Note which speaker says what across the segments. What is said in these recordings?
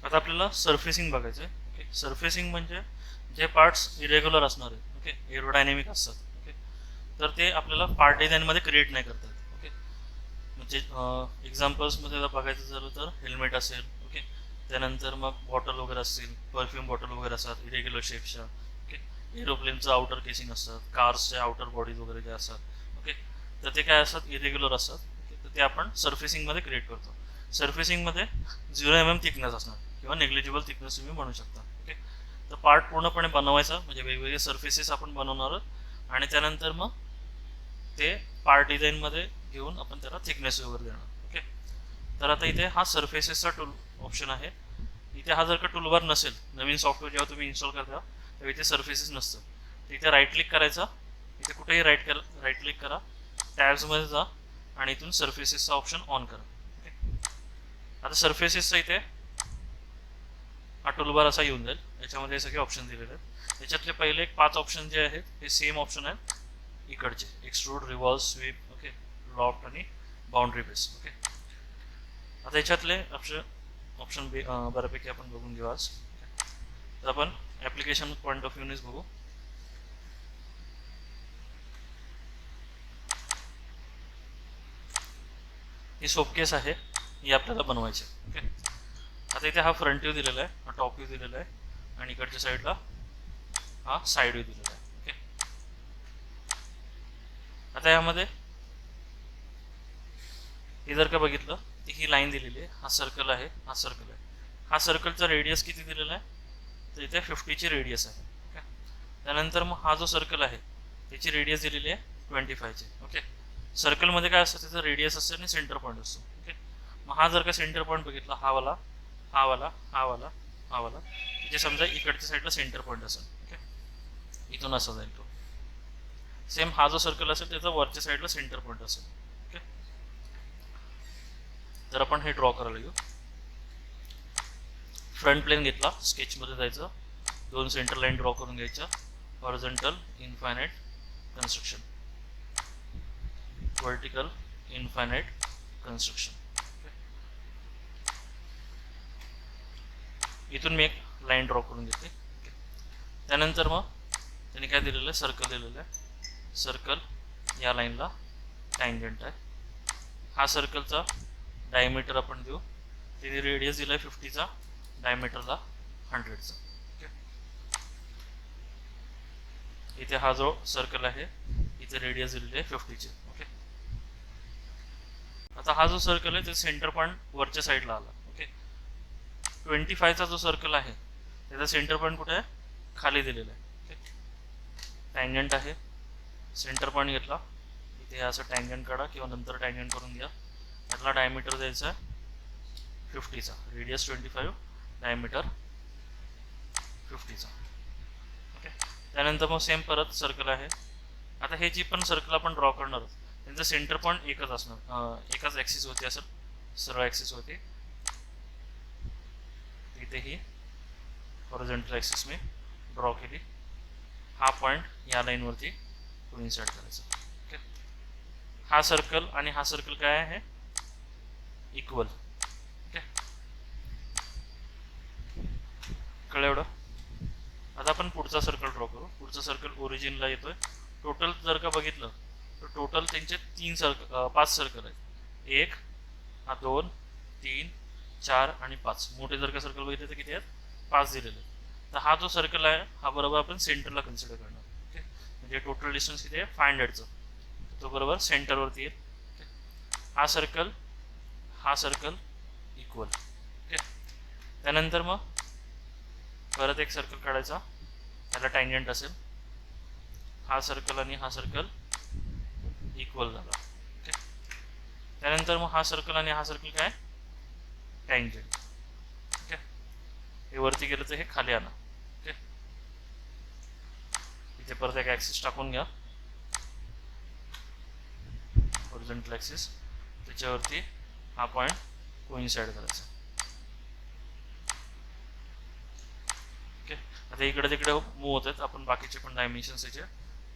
Speaker 1: आता आपल्याला सरफेसिंग बघायचं आहे. ओके, सरफेसिंग म्हणजे जे पार्ट्स इरेग्युलर असणार आहेत, ओके, एरोडायनेमिक असतात. ओके, तर ते आपल्याला पार्ट डिझाईनमध्ये क्रिएट नाही करता येत. ओके, म्हणजे एक्झाम्पल्समध्ये जर बघायचं झालं तर हेल्मेट असेल. ओके, त्यानंतर मग बॉटल वगैरे असतील, परफ्यूम बॉटल वगैरे असतात इरेग्युलर शेपच्या. ओके, एरोप्लेनचं आउटर केसिंग असतात, कार्सच्या आउटर बॉडीज वगैरे जे असतात. ओके, तर ते काय असतात, इरेग्युलर असतात. ओके, तर ते आपण सरफेसिंगमध्ये क्रिएट करतो. सरफेसिंगमध्ये 0 mm थिकनेस असणार किंवा नेग्लिजिबल थिकनेस तुम्ही म्हणू शकता. ओके, तर पार्ट पूर्णपणे बनवायचा म्हणजे वेगवेगळे सरफेसेस आपण बनवणार आहोत आणि त्यानंतर मग ते पार्ट डिझाईनमध्ये घेऊन आपण त्याला थिकनेस वगैरे देणार. ओके, तर आता इथे हा सरफेसेसचा टूल ऑप्शन आहे. इथे हा जर का टूलबार नसेल, नवीन सॉफ्टवेअर जेव्हा तुम्ही इन्स्टॉल करता तेव्हा इथे सरफेसेस नसतं, तर इथे राईट क्लिक करायचा. इथे कुठेही राईट क्लिक करा, टॅब्समध्ये जा आणि इथून सरफेसेसचा ऑप्शन ऑन करा. ओके, आता सरफेसेसचा इथे हा टूलबार असा येऊन जाईल. याच्यामध्ये हे सगळे ऑप्शन दिलेले आहेत. याच्यातले पहिले एक 5 ऑप्शन जे आहेत हे सेम ऑप्शन आहेत इकडचे, extrude, revolve, sweep, okay, loft आणि बाउंड्री बेस. ओके, आता याच्यातले ऑप्शन बऱ्यापैकी आपण बघून घेऊ आज. तर आपण ॲप्लिकेशन पॉईंट ऑफ व्ह्यूनेच बघू. ही सोपकेस आहे, ही आपल्याला बनवायची. ओके, आता इथे हा फ्रंट व्ह्यू दिलेला आहे, हा टॉप व्ह्यू दिलेला आहे आणि इकडच्या साईडला हा साईड व्ह्यू दिलेला आहे. ओके, आता यामध्ये हे जर का बघितलं तर ही लाईन दिलेली आहे, हा सर्कल आहे, हा सर्कल आहे. हा सर्कलचा रेडियस किती दिलेला आहे, तर इथे 50ची रेडियस आहे. ओके, त्यानंतर मग हा जो सर्कल आहे त्याची रेडियस दिलेली आहे 25ची. ओके, सर्कलमध्ये काय असतं, त्याचं रेडियस असतं आणि सेंटर पॉईंट असतो. ओके, मग हा जर का सेंटर पॉईंट बघितला, हा वाला, हा वाला, हा वाला, हा वाला, तिथे समजा इकडच्या साईडला सेंटर पॉईंट असेल. ओके, इथून असा जाईल तो. सेम हा जो सर्कल असेल त्याचा वरच्या साईडला सेंटर पॉईंट असेल. ओके, तर आपण हे ड्रॉ करायला घेऊ. फ्रंट प्लेन घेतला, स्केचमध्ये जायचं, 2 सेंटर लाईन ड्रॉ करून घ्यायच्या, horizontal, infinite, construction, vertical, infinite, construction. इथून मी एक लाईन ड्रॉ करून घेते. त्यानंतर मग त्याने काय दिलेलं आहे, सर्कल दिलेलं आहे. सर्कल या लाईनला टँजंट आहे. हा सर्कलचा डायमीटर आपण देऊ, त्याने रेडियस दिला आहे 50चा, डायमीटरला 100चा. ओके, इथे हा जो सर्कल आहे इथे रेडियस दिलेली आहे 50ची. ओके, आता हा जो सर्कल आहे ते सेंटर पॉईंट वरच्या साईडला आला. ओके, 25चा जो सर्कल आहे त्याचा सेंटर पॉईंट कुठे आहे, खाली दिलेला आहे. ओके, टँजंट आहे, सेंटर पॉईंट घेतला, इथे असं टँजंट काढा किंवा नंतर टँजंट करून घ्या. यातला डायमीटर द्यायचा आहे 50चा, रेडियस 25, डायमीटर 50चा. ओके, त्यानंतर मग सेम परत सर्कल आहे. आता हे जी पण सर्कल आपण ड्रॉ करणार आहोत त्यांचं सेंटर पॉईंट एकच असणार, एकाच ॲक्सिस होती असेल, सरळ ॲक्सिस होती. इथे ही हॉरिझॉन्टल ॲक्सिस मी ड्रॉ केली. हा पॉईंट या लाईनवरती कोइन्साइड करायचा. ओके, हा सर्कल आणि हा सर्कल काय आहे, इक्वल. ओके, कळलं एवढं. आता आपण पुढचा सर्कल ड्रॉ करू. पुढचा सर्कल ओरिजिनला येतोय. टोटल जर का बघितलं तर टोटल त्यांचे 5 सर्कल आहेत. 1, हा 2, 3, 4 आणि 5. मोठे जर का सर्कल बघितले तर किती आहेत, 5 दिलेले आहेत. तर हा जो सर्कल आहे हा बरोबर आपण सेंटरला कन्सिडर करणार. ओके, म्हणजे टोटल डिस्टन्स किती आहे 500चं, तो बरोबर सेंटरवरती येईल. हा सर्कल, हा सर्कल इक्वल. ओके, त्यानंतर मग परत एक सर्कल काढायचा, त्याला टँजंट असेल. हा सर्कल आणि हा सर्कल इक्वल झाला. ओके, त्यानंतर मग हा सर्कल आणि हा सर्कल काय, टँजंट. ओके, हे वरती गेलं तर हे खाली आणा. ओके, इथे परत एक ॲक्सिस टाकून घ्या, हॉरिझॉन्टल ॲक्सिस, त्याच्यावरती हा पॉईंट कोइन्साइड करायचा. ओके, आता इकडे तिकडे मूव्ह होत आहेत, आपण बाकीचे पण डायमेन्शन्स याचे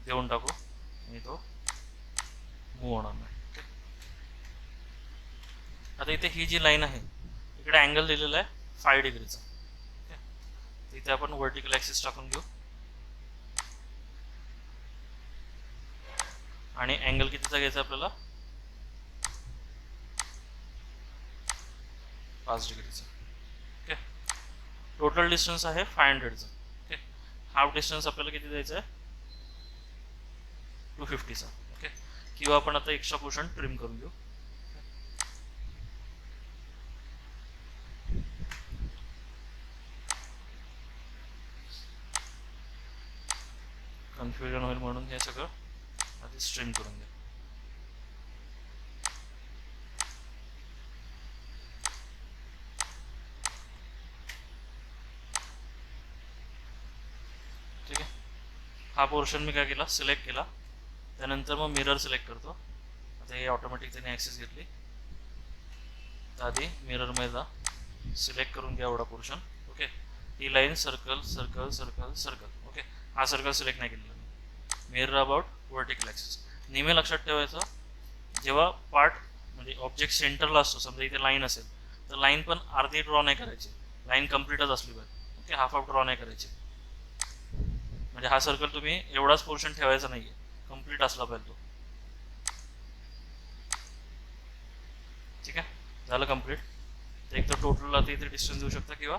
Speaker 1: देऊन टाकू आणि तो मूव्ह होणार नाही. ओके, आता इथे ही जी लाईन आहे इकडे अँगल दिलेला आहे 5 डिग्रीचा. ओके, इथे आपण व्हर्टिकल ॲक्सिस टाकून घेऊ आणि अँगल कितीचा घ्यायचा आपल्याला, 5 डिग्रीचा. ओके, टोटल डिस्टन्स आहे 500चा. ओके, हाफ डिस्टन्स आपल्याला किती द्यायचं आहे, 250चा. ओके, किंवा आपण आता एक्स्ट्रा पोर्शन ट्रिम करून घेऊ. कन्फ्युजन होईल म्हणून हे सगळं आधी स्ट्रीम करून घ्या. ठीक आहे, हा पोर्शन मी काय केला, सिलेक्ट केला. त्यानंतर मग मिरर सिलेक्ट करतो. आता हे ऑटोमॅटिक त्याने ॲक्सेस घेतली. तर आधी मिररमध्ये जा, सिलेक्ट करून घ्या एवढा पोर्शन. ओके, ही line circle circle circle circle. Okay, हा सर्कल सिलेक्ट नाही केलेला मी. Mirror about vertical axis. नेहमी लक्षात ठेवायचं, जेव्हा पार्ट म्हणजे ऑब्जेक्ट सेंटरला असतो, समजा इथे लाईन असेल तर लाईन पण अर्धी ड्रॉ नाही करायची, लाईन कम्प्लीटच असली पाहिजे. ओके, हाफ ड्रॉ नाही करायची. म्हणजे हा सर्कल तुम्ही एवढाच पोर्शन ठेवायचा नाही आहे, कम्प्लीट असला पाहिजे तो. ठीक आहे, झालं कम्प्लीट. तर एक तर टोटल आता इथे डिस्टन्स देऊ शकता किंवा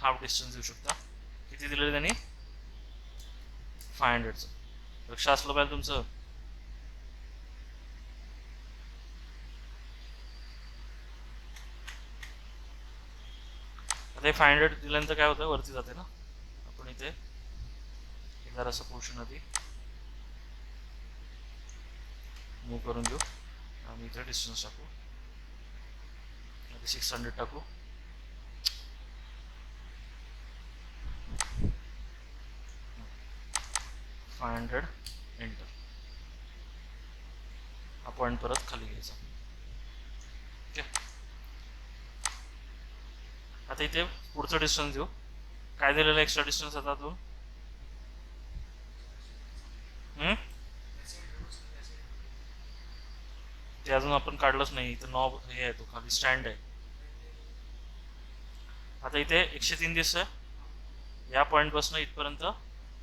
Speaker 1: हाफ डिस्टन्स देऊ शकता. किती दिलेलं त्यांनी, 500चं. लक्ष असलं पाहिजे तुमचं. आता हे 500 दिल्यानंतर काय होतं, वरती जाते ना. आपण इथे जरासं पोर्शन आधी मूव्ह करून घेऊ आणि इथे डिस्टन्स टाकू. 600 टाकू. $500 एंटर. हा पॉईंट परत खाली घ्यायचा. ओके, आता इथे पुढचं डिस्टन्स देऊ. काय दिलेलं एक्स्ट्रा डिस्टन्स आता तो, ते अजून आपण काढलंच नाही. इथे नॉब हे आहे, तो खाली स्टँड आहे. आता इथे 103 दिसतंय. या पॉईंटपासून इथपर्यंत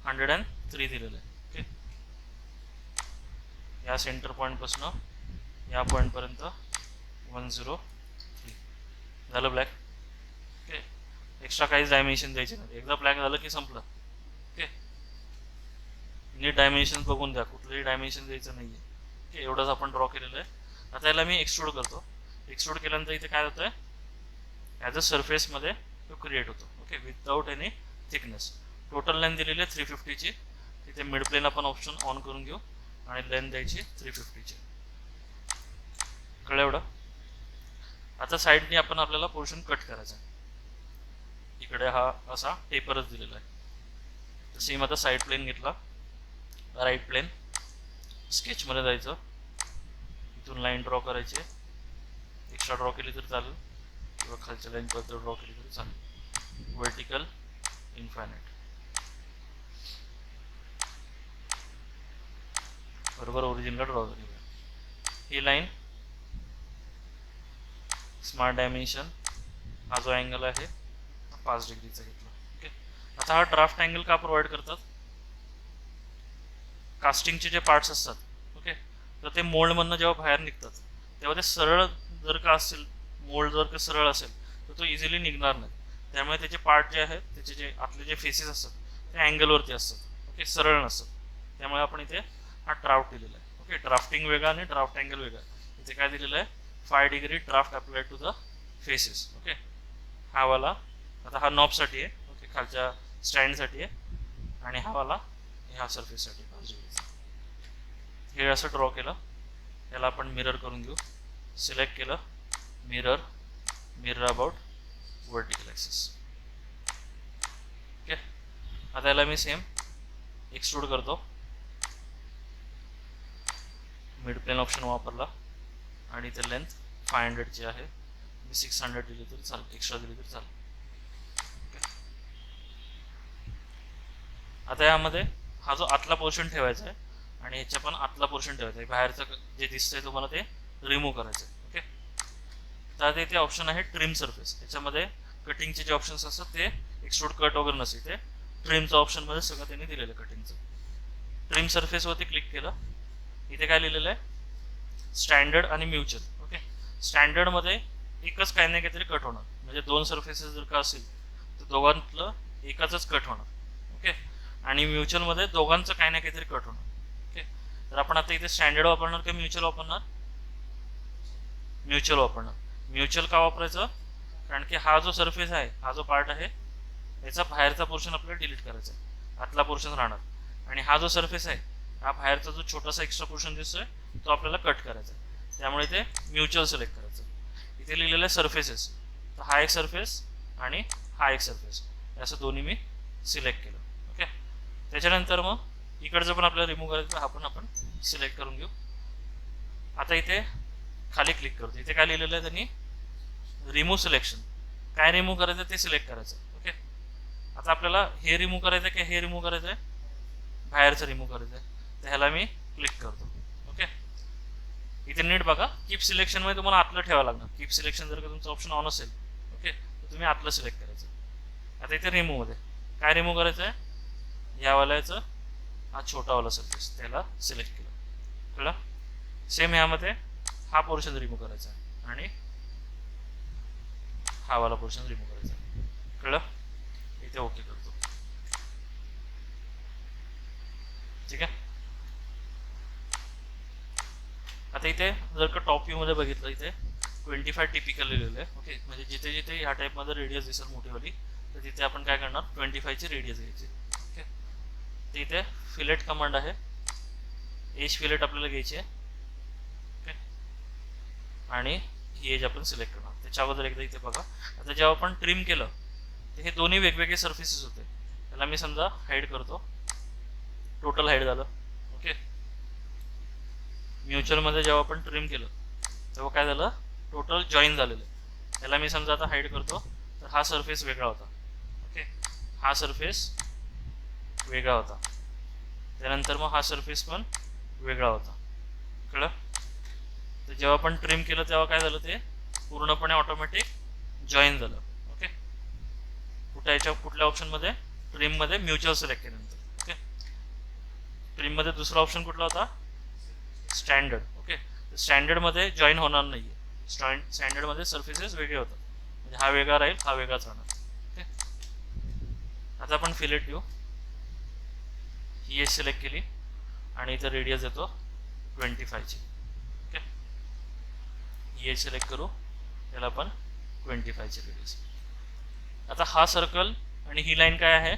Speaker 1: 103 दिलेलं आहे. ओके, या सेंटर पॉईंटपासून या पॉईंटपर्यंत 103 झालं ब्लॅक. ओके, एक्स्ट्रा काहीच डायमेन्शन द्यायचे नाही. एकदा ब्लॅक झालं की संपलं. ओके, नीट डायमेन्शन बघून द्या, कुठलंही डायमेन्शन द्यायचं नाही आहे. ओके, एवढंच आपण ड्रॉ केलेलं आहे. आता याला मी एक्सट्रूड करतो. एक्सट्रूड केल्यानंतर इथे काय होतं आहे, ॲज अ सरफेसमध्ये तो क्रिएट होतो. Okay, without any thickness. Total length दिलेली आहे 350ची. तिथे मिड प्लेन आपण ऑप्शन ऑन करून घेऊ आणि लेंथ द्यायची 350ची. कळलं एवढं. आता साईडने आपण आपल्याला पोर्शन कट करायचा आहे. इकडे हा असा टेपरच दिलेला आहे. तर सेम आता साईड प्लेन घेतला, राईट प्लेन, स्केचमध्ये जायचं, इथून लाईन ड्रॉ करायची. एक्स्ट्रा ड्रॉ केली तर चालेल किंवा खालच्या लाईनपर्यंत ड्रॉ केली तरी चालेल. व्हर्टिकल इन्फायनाइट, बरोबर ओरिजिनला ड्रॉ केली. ही लाईन स्मार्ट डायमेन्शन, हा जो अँगल आहे 5 डिग्रीचा घेतला. ओके, आता हा ड्राफ्ट अँगल का प्रोव्हाइड करतात, कास्टिंगचे जे पार्ट्स असतात. ओके, तर ते मोल्डमधनं जेव्हा बाहेर निघतात तेव्हा ते सरळ जर का असेल, मोल्ड जर का सरळ असेल तर तो इझिली निघणार नाही. त्यामुळे त्याचे पार्ट जे आहेत, त्याचे जे आतले जे फेसेस असतात ते अँगलवरती असतात. ओके, सरळ नसतात. त्यामुळे आपण इथे हा ड्राफ्ट दिलेला आहे. ओके, ड्राफ्टिंग वेगळा आणि ड्राफ्ट अँगल वेगळा. इथे काय दिलेलं आहे, 5 degree draft apply to the faces. Okay, हा वाला आता हा नॉबसाठी आहे. ओके, खालच्या स्टँडसाठी आहे. आणि हा वाला ह्या सरफेससाठी 5 डिग्रीचा. हे असं ड्रॉ केलं. याला आपण मिरर करून घेऊ. सिलेक्ट केलं, mirror, mirror about vertical axis. Okay, आता याला मी सेम एक्सट्रूड करतो. मिड प्लेन ऑप्शन वापरला आणि इथे लेंथ 500ची आहे. मी 600 दिली तरी चालेल, एक्स्ट्रा दिली तरी चालेल. आता यामध्ये हा जो आतला पोर्शन ठेवायचा आहे आणि ह्याच्या पण आतला पोर्शन ठेवायचा आहे. बाहेरचं जे दिसतंय तुम्हाला ते रिमूव्ह करायचं आहे. ओके, तर आता इथे ऑप्शन आहे ट्रिम सरफेस. याच्यामध्ये कटिंगचे जे ऑप्शन्स असतात ते एक्सट्रूड कट वगैरे नसते, ते ट्रिमचं ऑप्शनमध्ये सगळं त्यांनी दिलेलं कटिंगचं. ट्रिम सरफेसवरती क्लिक केलं, इथे काय लिहिलेलं आहे स्टँडर्ड आणि म्युच्युअल. ओके, स्टँडर्डमध्ये एकच काही ना काहीतरी कट होणार, म्हणजे दोन सरफेसेस जर का असेल तर दोघांतलं एकाच कट होणार. ओके, आणि म्युच्युअलमध्ये दोघांचं काही ना काहीतरी कट होणार. ओके, तर आपण आता इथे स्टँडर्ड वापरणार की म्युच्युअल वापरणार? म्युच्युअल वापरणार. म्युच्युअल का वापरायचं? कारण की हा जो सरफेस आहे, हा जो पार्ट आहे, याचा बाहेरचा पोर्शन आपल्याला डिलीट करायचा आहे, आतला पोर्शन राहणार. आणि हा जो सरफेस आहे, हा बाहेरचा जो छोटासा एक्स्ट्रा पोर्शन दिसतोय तो आपल्याला कट करायचा आहे. त्यामुळे ते म्युच्युअल सिलेक्ट करायचं. इथे लिहिलेलं आहे सरफेसेस, तर हा एक सरफेस आणि हा एक सरफेस, असं दोन्ही मी सिलेक्ट केलं. ओके, त्याच्यानंतर मग इकडचं पण आपल्याला रिमूव्ह करायचं, हा पण आपण सिलेक्ट करून घेऊ. आता इथे खाली क्लिक करतो, इथे काय लिहिलेलं आहे त्यांनी रिमूव्ह सिलेक्शन. काय रिमूव्ह करायचं ते सिलेक्ट करायचं. ओके, आता आपल्याला हे रिमूव्ह करायचं आहे की हे रिमूव्ह करायचं आहे? बाहेरचं रिमूव्ह करायचं आहे, तर ह्याला मी क्लिक करतो. ओके, इथे नीट बघा, कीप सिलेक्शन मध्ये तुम्हाला आतलं ठेवावं लागणार. कीप सिलेक्शन जर का तुमचं ऑप्शन ऑन असेल, ओके, तर तुम्ही आतलं सिलेक्ट करायचं. आता इथे रिमूव्ह मध्ये काय रिमूव्ह करायचं आहे? यावाल्याचं हा छोटावाला सरफेस, त्याला सिलेक्ट केलं. कळलं? सेम ह्यामध्ये हा पोर्शन रिमूव्ह करायचा आहे आणि हा वाला पोर्शन रिमूव्ह करायचा आहे. कळलं? इथे ओके करतो. ठीक आहे. आता इथे जर का टॉप व्ह्यू मध्ये बघितलं, इथे 25 टिपिकल लिहिलेलं आहे. ओके, म्हणजे जिथे जिथे ह्या टाईपमध्ये रेडियस दिसेल मोठीवाली, तर तिथे आपण काय करणार 25ची रेडियस घ्यायची. ओके, तर इथे फिलेट कमांड आहे, एज फिलेट आपल्याला घ्यायची आहे. ओके, आणि ही एज आपण सिलेक्ट करणार. त्याच्या अगोदर एकदा इथे बघा, आता जेव्हा आपण ट्रिम केलं तर हे दोन्ही वेगवेगळे सरफेसेस होते. त्याला मी समजा हाईड करतो, टोटल हाईड झालं. ओके, म्युच्युअलमध्ये जेव्हा आपण ट्रिम केलं तेव्हा काय झालं, टोटल जॉईन झालेलं आहे. त्याला मी समजा आता हाईड करतो, तर हा सरफेस वेगळा होता. ओके, हा सरफेस वेगळा होता, त्यानंतर मग हा सरफेस पण वेगळा होता. कळलं? तर जेव्हा आपण ट्रिम केलं तेव्हा काय झालं, ते पूर्णपणे ऑटोमॅटिक जॉईन झालं. ओके, कुठल्या ऑप्शनमध्ये? ट्रिममध्ये म्युच्युअल सिलेक्ट केल्यानंतर. ओके, ट्रिममध्ये दुसरा ऑप्शन कुठला होता? स्टँडर्ड. ओके, स्टँडर्डमध्ये जॉईन होणार नाही आहे. स्टँडर्डमध्ये सरफेसेस वेगळे होतात, म्हणजे हा वेगळा राहील, हा वेगळाच राहणार. ओके, आता आपण फिलेट घेऊ, ही एज सिलेक्ट केली आणि इथं रेडियस येतो 25ची. ओके, ही एज सिलेक्ट करू, त्याला आपण 25ची रेडियस. आता हा सर्कल आणि ही लाईन काय आहे,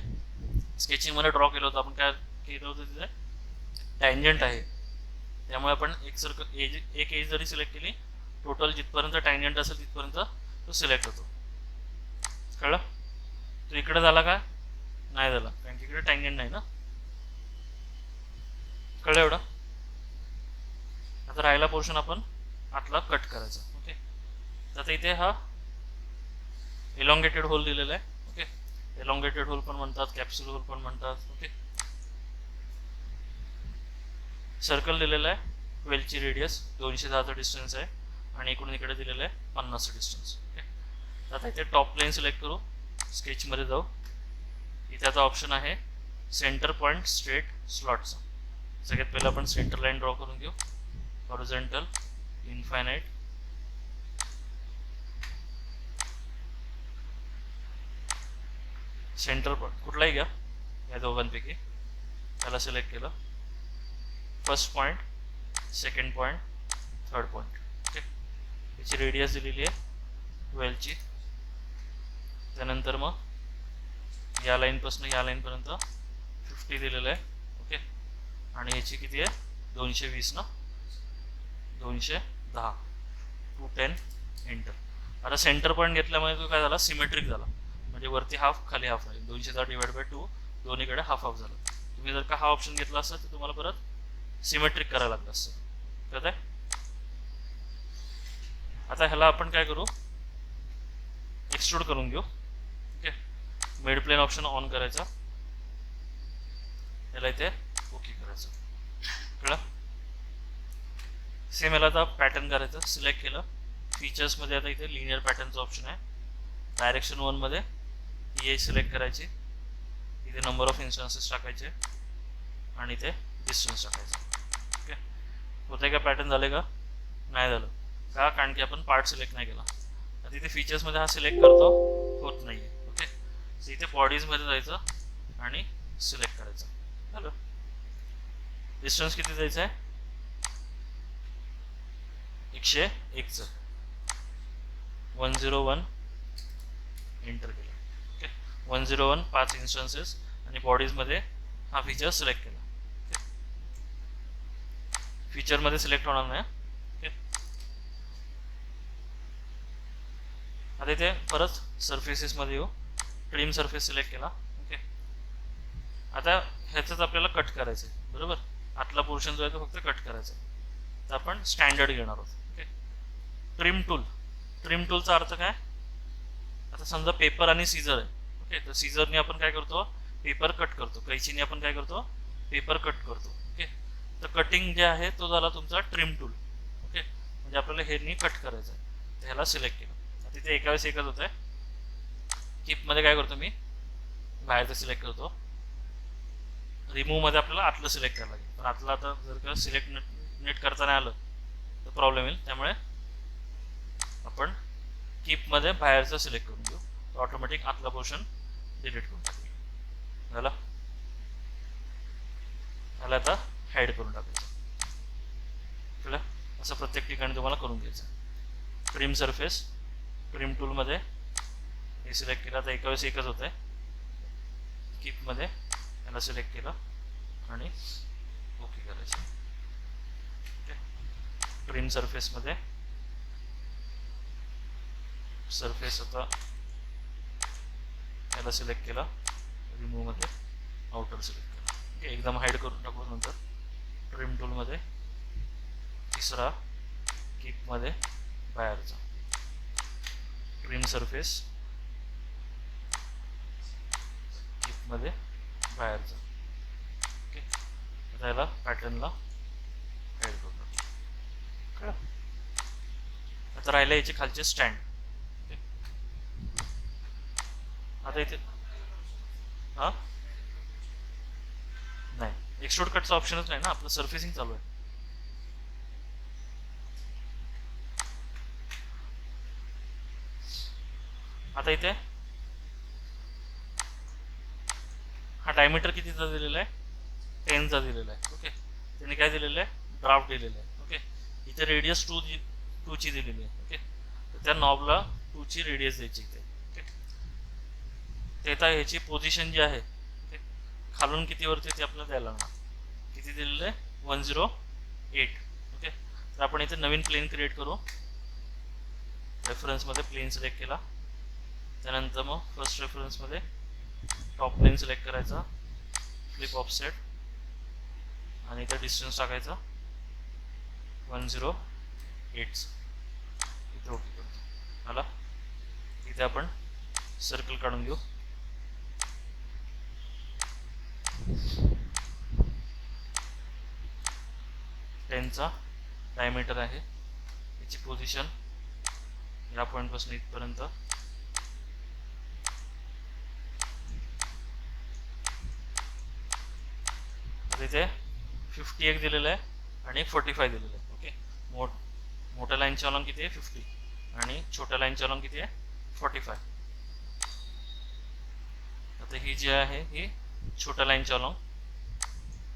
Speaker 1: स्केचिंगमध्ये ड्रॉ केलं होतं आपण, काय केलं होतं तिथे टँजंट आहे, त्यामुळे आपण एक एज जरी सिलेक्ट केली, टोटल जिथपर्यंत टँजंट असेल तिथपर्यंत तो सिलेक्ट होतो. कळलं? तो इकडे झाला का? नाही झाला, कारण की इकडे टँजंट नाही ना. कळलं एवढं? आता राहिला पोर्शन आपण आतला कट करायचा. ओके, आता इथे हा एलॉंगेटेड होल दिलेला आहे. ओके, एलॉंगेटेड होल पण म्हणतात, कॅप्सूल होल पण म्हणतात. ओके, सर्कल दिलेला आहे 12ची रेडियस, 210चं डिस्टन्स आहे आणि इकडून इकडे दिलेलं आहे 50चं डिस्टन्स. ओके, आता इथे टॉप प्लेन सिलेक्ट करू, स्केचमध्ये जाऊ, इथे आता ऑप्शन आहे सेंटर पॉईंट स्ट्रेट स्लॉटचा. सगळ्यात पहिला आपण सेंटर लाईन ड्रॉ करून घेऊ, हॉरिझॉन्टल, इनफायनाइट, सेंटर पॉईंट कुठलाही घ्या या दोघांपैकी, त्याला सिलेक्ट केलं. First point, second point, third point. Okay, याची रेडियस दिलेली आहे 12ची. त्यानंतर मग या लाईनपासून या लाईनपर्यंत 50 दिलेलं आहे. ओके, आणि याची किती आहे 220 ना, 210, 210 एंटर. आता सेंटर पॉईंट घेतल्यामुळे तो काय झाला, सिमेट्रिक झाला, म्हणजे वरती हाफ खाली हाफ आहे. 210 डिवाइड बाय 2, दोन्हीकडे हाफ हाफ झालं. तुम्ही जर का हा ऑप्शन घेतला असता तर तुम्हाला परत सिमेट्रिक करायला लागलं असतं. कळत आहे? आता ह्याला आपण काय करू, एक्सट्रूड करून घेऊ. Okay, mid plane option on करायचा, याला इथे ओके करायचं. कळलं? सेम याला आता पॅटर्न करायचं, सिलेक्ट केलं, फीचर्समध्ये आता इथे लिनियर पॅटर्नचं ऑप्शन आहे, डायरेक्शन 1 मध्ये ही सिलेक्ट करायची, इथे नंबर ऑफ इन्स्टन्सेस टाकायचे आणि इथे डिस्टन्स टाकायचं. ओके, होते का पॅटर्न? झाले का? नाही झालं का? कारण की आपण पार्ट सिलेक्ट नाही केला. आता इथे फीचर्समध्ये हा सिलेक्ट करतो, होत नाही आहे. ओके, तर इथे बॉडीजमध्ये जायचं आणि सिलेक्ट करायचं. झालं. डिस्टन्स किती द्यायचं आहे? 101चं 101 एंटर केलं. ओके, 101 5 इन्स्टन्सेस आणि बॉडीजमध्ये हा फीचर सिलेक्ट केला. ओके, फीचरमध्ये सिलेक्ट होणार नाही. ओके, आता इथे परत सर्फेसेसमध्ये येऊ, ट्रिम सर्फेस सिलेक्ट केला. ओके, आता ह्याचंच आपल्याला कट करायचं आहे, बरोबर. आतला पोर्शन जो आहे तो फक्त कट करायचा आहे. तर आपण स्टँडर्ड घेणार आहोत. Okay, trim tool. ट्रिम टूलचा अर्थ काय? आता समजा पेपर आणि सीझर आहे. ओके, तर सीझरने आपण काय करतो? पेपर कट करतो. कैचीने आपण काय करतो? पेपर कट करतो. ओके, तर कटिंग जे आहे तो झाला तुमचा ट्रिम टूल. ओके, म्हणजे आपल्याला हे नी कट करायचं आहे, तर ह्याला सिलेक्ट केलं. तिथे एका वेळेस एकच होत आहे. कीपमध्ये काय करतो मी? बाहेरचं सिलेक्ट करतो. रिमूव्ह मध्ये आपल्याला आतलं सिलेक्ट करायला लागेल, पण आतलं आता जर का सिलेक्ट नीट करता नाही आलं तर प्रॉब्लेम येईल. त्यामुळे आपण कीपमध्ये बाहेरचं सिलेक्ट करून घेऊ, तर ऑटोमॅटिक आतला पोर्शन डिलीट करून टाकू. झाला. त्याला आता हाईड करून टाकायचं. कळलं? असं प्रत्येक ठिकाणी तुम्हाला करून घ्यायचं. ट्रिम सरफेस, ट्रिम टूलमध्ये हे सिलेक्ट केलं, आता एका वेळेस एकच होत आहे. कीपमध्ये याला सिलेक्ट केलं आणि ओके करायचं. ओके, ट्रिम सरफेसमध्ये सरफेस आता याला सिलेक्ट केला, रिमूव्हमध्ये आउटर सिलेक्ट केला. ओके, एकदम हाईड करून टाकू. नंतर ट्रिम टूलमध्ये तिसरा, कीपमध्ये बाहेरचा, ट्रिम सरफेस, कीपमध्ये बाहेरचा. ओके, आता याला पॅटर्नला हाईड करून टाकू. आता राहिलं याचे खालचे स्टँड. आता इथे नाही, एक्सट्रूड कटचा ऑप्शनच नाही ना, आपलं सर्फेसिंग चालू आहे. आता इथे हा डायमीटर कितीचा दिलेला आहे? 10चा दिलेला आहे. ओके, त्यांनी काय दिलेलं आहे? ड्राफ्ट दिलेलं आहे. ओके, इथे रेडियस 2ची दिलेली आहे. ओके, तर त्या नॉबला 2ची रेडियस द्यायची इथे. ओके, ते आता ह्याची पोझिशन जी आहे खालून किती वरती ते आपल्याला द्यायला लागणार. किती दिलेलं आहे? 108. ओके, तर आपण इथे नवीन प्लेन क्रिएट करू. रेफरन्समध्ये प्लेन सिलेक्ट केला, त्यानंतर मग फर्स्ट रेफरन्समध्ये टॉप प्लेन सिलेक्ट करायचा, फ्लिप ऑफसेट आणि इथे डिस्टन्स टाकायचा 108. इथे ओके करतो. आला. इथे आपण सर्कल काढून घेऊ. टेनचा डायमीटर आहे, याची पोझिशन या पॉईंटपासून इथपर्यंत इथे 51 दिलेलं आहे आणि 45 दिलेलं आहे. ओके, मोठ्या लाईनची अलॉंग किती आहे? 50 आणि छोट्या लाईनची अलॉंग किती आहे? 45. आता ही जी आहे ही छोट्या लाईनची अलॉंग,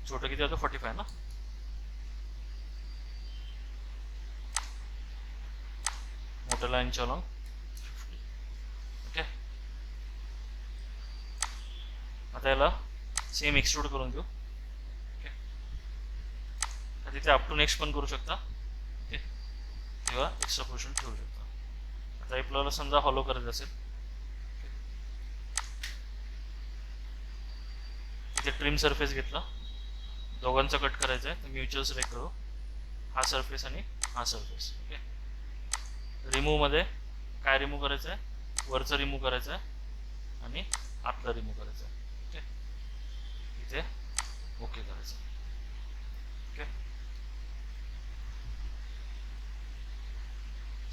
Speaker 1: छोटं किती होतं? 45 ना. मोठ्या लाईनची अलॉंग 50. ओके, आता याला सेम एक्सट्रूड करून घेऊ. तिथे अप टू नेक्स्ट पण करू शकता. ओके, किंवा एक्स्ट्रा पोर्शन ठेवू शकता. आता आपल्याला समजा हॉलो करायचं असेल, इथे ट्रिम सरफेस घेतला, दोघांचा कट करायचा आहे, तर म्युच्युअल सिलेक्ट करू, हा सरफेस आणि हा सरफेस. ओके, रिमूव्हमध्ये काय रिमूव्ह करायचं आहे? वरचं रिमूव्ह करायचं आहे आणि आतलं रिमूव्ह करायचं आहे. ओके, इथे ओके करायचं. ओके,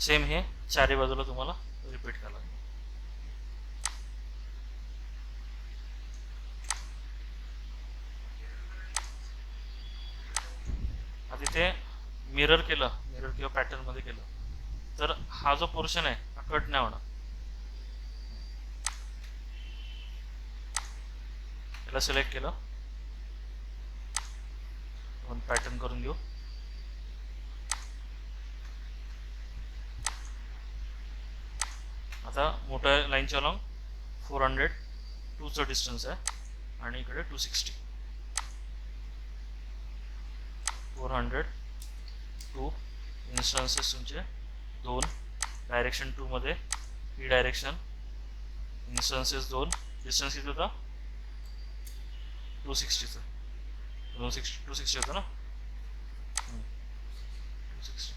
Speaker 1: सेम हे चारही बाजूला तुम्हाला रिपीट करायला लागेल. इथे मिरर केलं, मिरर किंवा पॅटर्नमध्ये केलं तर हा जो पोर्शन आहे हा कट नाही होणार. याला सिलेक्ट केलं, आपण पॅटर्न करून घेऊ. आता मोठ्या लाईनच्या अलॉंग 400 2चं डिस्टन्स आहे आणि इकडे 260. 400 2 इन्स्टन्सेस तुमचे 2, डायरेक्शन 2 मध्ये ही डायरेक्शन, इन्स्टन्सेस 2, डिस्टन्स किती होता 260चं, 260 होतं ना, 260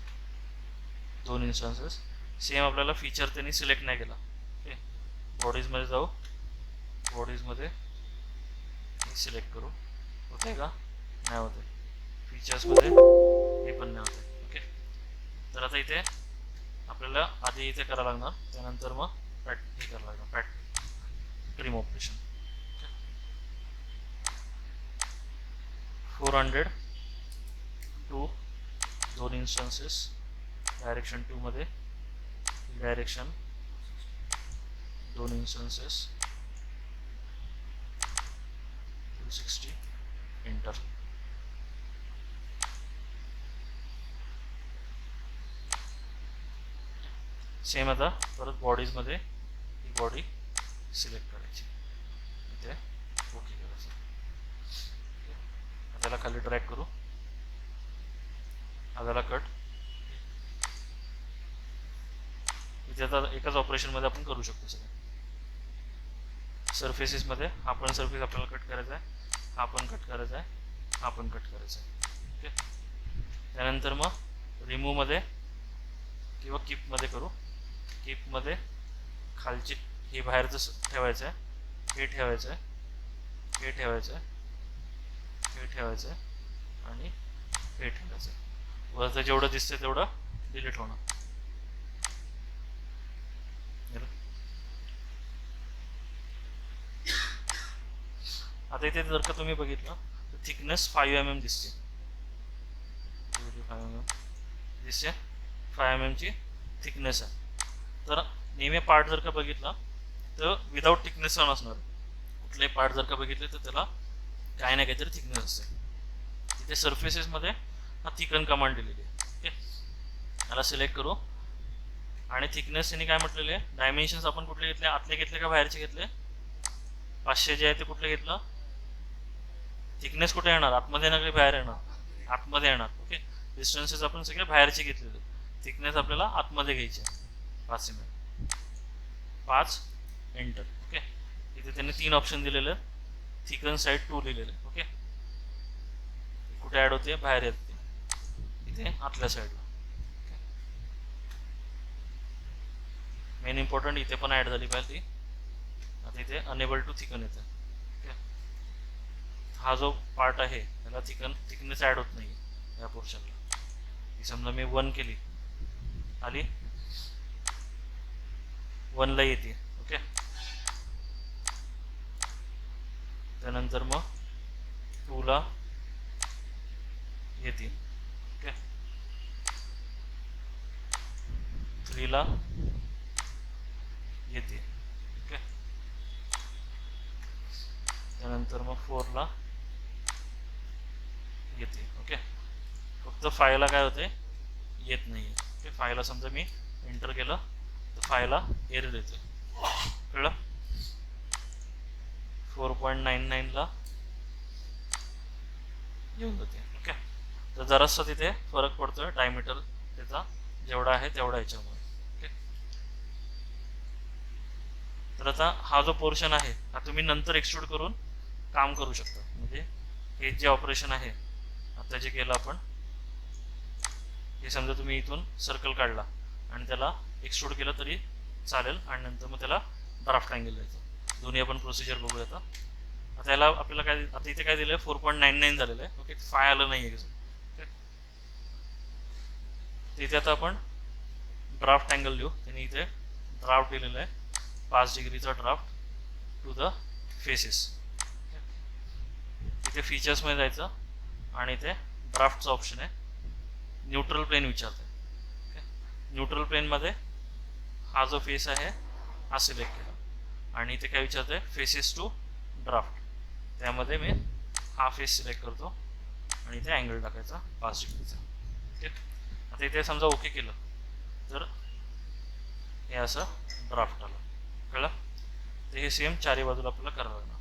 Speaker 1: 2 इन्स्टन्सेस. सेम आपल्याला फीचर त्यांनी सिलेक्ट नाही केला. ओके, बॉडीजमध्ये जाऊ, बॉडीजमध्ये सिलेक्ट करू, होते का नाही होते, फीचर्समध्ये हे पण नाही होते. ओके, तर आता इथे आपल्याला आधी इथे करावं लागणार, त्यानंतर मग हे करावं लागणार ट्रिम ऑपरेशन. 400 2 2 इन्स्टन्सेस, डायरेक्शन 2 मध्ये डायरेक्शन 2 इन्स्टन्सेस 260 एंटर. सेम आता परत बॉडीजमध्ये ही बॉडी सिलेक्ट करायची, इथे ओके करायचं. त्याला खाली ड्रॅग करू, आधाला कट. इथे आता एकाच ऑपरेशनमध्ये आपण करू शकतो सगळं. सरफेसेसमध्ये हा पण सरफेस आपल्याला कट करायचा आहे, हा पण कट करायचा आहे, हा पण कट करायचा आहे. ओके, त्यानंतर मग रिमूव्हमध्ये किंवा कीपमध्ये करू. कीपमध्ये खालची हे बाहेरचं ठेवायचं आहे, हे ठेवायचं आहे, हे ठेवायचं आहे, हे ठेवायचं आहे आणि हे ठेवायचं आहे. वरचं जेवढं दिसतं तेवढं डिलीट होणार. आता इथे जर का तुम्ही बघितलं तर थिकनेस 5 mm दिसते, 5 mm दिसते, 5 mm ची थिकनेस आहे. तर नेहमी पार्ट जर का बघितला तर विदाउट थिकनेस नसणार. कुठलेही पार्ट जर का बघितले तर त्याला काही ना काहीतरी थिकनेस असते. तिथे सरफेसेसमध्ये हा थिकन कमांड दिलेली आहे. ओके, याला सिलेक्ट करू आणि थिकनेस यांनी काय म्हटलेले आहे, डायमेन्शन्स आपण कुठले घेतले, आतले घेतले का बाहेरचे घेतले, 500 जे आहे ते कुठले घेतलं, थिकनेस कुठे येणार, आतमध्ये येणार की बाहेर येणार, आतमध्ये येणार. ओके, डिस्टन्सेस आपण सगळे बाहेरचे घेतलेले, थिकनेस आपल्याला आतमध्ये घ्यायची आहे 5 mm. 5 एंटर. ओके, इथे त्यांनी 3 ऑप्शन दिलेले, थिकन साईड 2 लिहिलेले. ओके, कुठे ॲड होते, बाहेर येते, इथे आतल्या साईडला. मेन इम्पॉर्टंट इथे पण ॲड झाली पाहिजे ती. आता इथे अनेबल टू थिकन येते. ओके, हा जो पार्ट आहे त्याला थिकनेस ॲड होत नाही या पोर्शनला. समजा मी 1 केली, आली 1ला येते. ओके, त्यानंतर मग 2ला येते. ओके, 3ला येते. ओके, त्यानंतर मग 4ला येते. ओके, फक्त 5ला काय होते, येत नाही. ओके, 5ला समजा मी एंटर केलं तर 5ला एरर येते. कळलं, 4.99ला येऊन जाते. ओके, तर जरासा तिथे फरक पडतोय डायमीटर त्याचा जेवढा आहे तेवढा याच्यामुळे. ओके, तर आता हा जो पोर्शन आहे हा तुम्ही नंतर एक्सट्रूड करून काम करू शकता. म्हणजे हे जे ऑपरेशन आहे आता जे केलं आपण, हे समजा तुम्ही इथून सर्कल काढला आणि त्याला एक्सट्रूड केलं तरी चालेल आणि नंतर मग त्याला ड्राफ्ट अँगल द्यायचं. दोन्ही आपण प्रोसिजर बघूया. आता याला आपल्याला काय, आता इथे काय दिलं, 4.99 झालेलं आहे. ओके, 5 आलं नाही आहे. ओके, तिथे आता आपण ड्राफ्ट अँगल देऊ. त्यांनी इथे ड्राफ्ट दिलेलं आहे, 5 डिग्रीचा ड्राफ्ट टू द फेसेस. इथे फीचर्समध्ये जायचं आणि इथे ड्राफ्टचं ऑप्शन आहे, न्यूट्रल प्लेन विचारते. ओके, न्यूट्रल प्लेनमध्ये हा जो फेस आहे हा सिलेक्ट केला आणि इथे काय विचारते, फेसेस टू ड्राफ्ट. त्यामध्ये मी हा फेस सिलेक्ट करतो आणि इथे अँगल टाकायचा 5 डिग्रीचा. ओके, आता इथे समजा ओके केलं तर हे असं ड्राफ्ट आलं. कळलं? तर हे सेम चारी बाजूला आपल्याला करावं लागणार.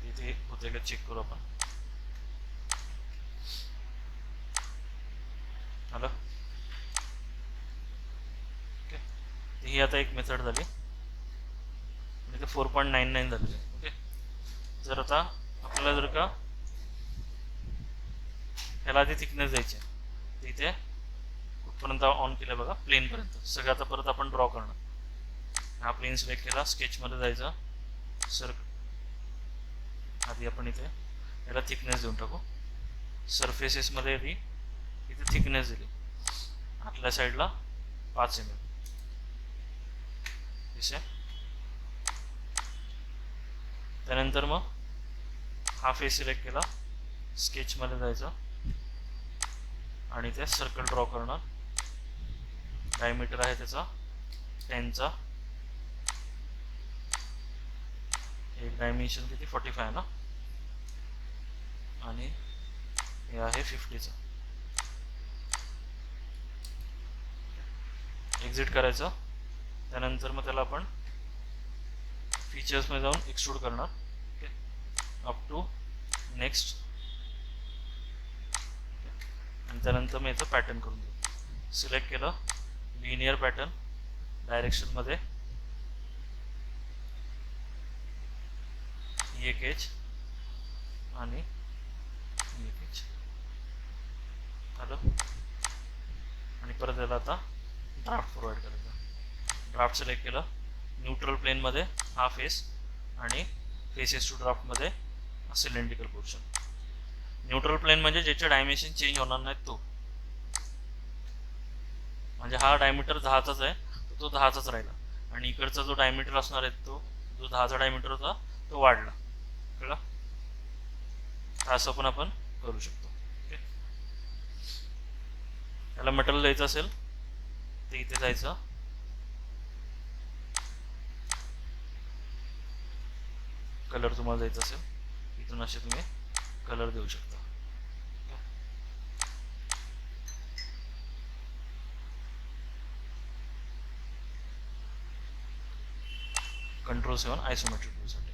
Speaker 1: इथे होते का चेक करू आपण. आलं? ओके, ही आता एक मेथड झाली. इथे 4.99 झालेली आहे. ओके, जर आता आपल्याला जर का ह्याला आधी थिकनेस द्यायची आहे, तर इथे कुठपर्यंत ऑन केलं बघा, प्लेनपर्यंत. सगळं आता परत आपण ड्रॉ करणार. हा प्लेन सिलेक्ट केला, स्केचमध्ये जायचं, आधी आपण इथे याला थिकनेस देऊन टाकू. सरफेसेसमध्ये आधी इथे थिकनेस दिली, आतल्या साईडला 5 mm. दिसे. त्यानंतर मग हा फेस सिलेक्ट केला, स्केचमध्ये जायचं आणि ते सर्कल ड्रॉ करणार. डायमीटर आहे त्याचा 10चा. एक डायमेन्शन किती 45 आहे ना, आणि हे आहे 50चा. एक्झिट करायचं. त्यानंतर मग त्याला आपण फीचर्समध्ये जाऊन एक्सट्रूड करणार. Okay, up to next. आणि त्यानंतर मी याचं पॅटर्न करून देऊ. सिलेक्ट केलं, लिनियर पॅटर्न, डायरेक्शनमध्ये एक एज आणि एक एज आलं. आणि परत त्याला आता ड्राफ्ट प्रोव्हाइड करायचा. ड्राफ्ट सिलेक्ट केलं, न्यूट्रल प्लेनमध्ये हा फेस आणि फेसेस टू ड्राफ्टमध्ये सिलेंड्रिकल पोर्शन. न्यूट्रल प्लेन म्हणजे ज्याचे डायमेन्शन चेंज होणार नाहीत तो. म्हणजे हा डायमीटर 10चाच आहे, तर तो 10चाच राहिला, आणि इकडचा जो डायमीटर असणार आहे तो जो 10चा डायमीटर होता तो वाढला. कळलं? असं पण आपण करू शकतो. ओके, त्याला मटेरियल द्यायचं असेल तर इथे जायचं, कलर तुम्हाला द्यायचा असेल इथून असे तुम्ही कलर देऊ शकता. Control 7 isometric व्ह्यूसाठी.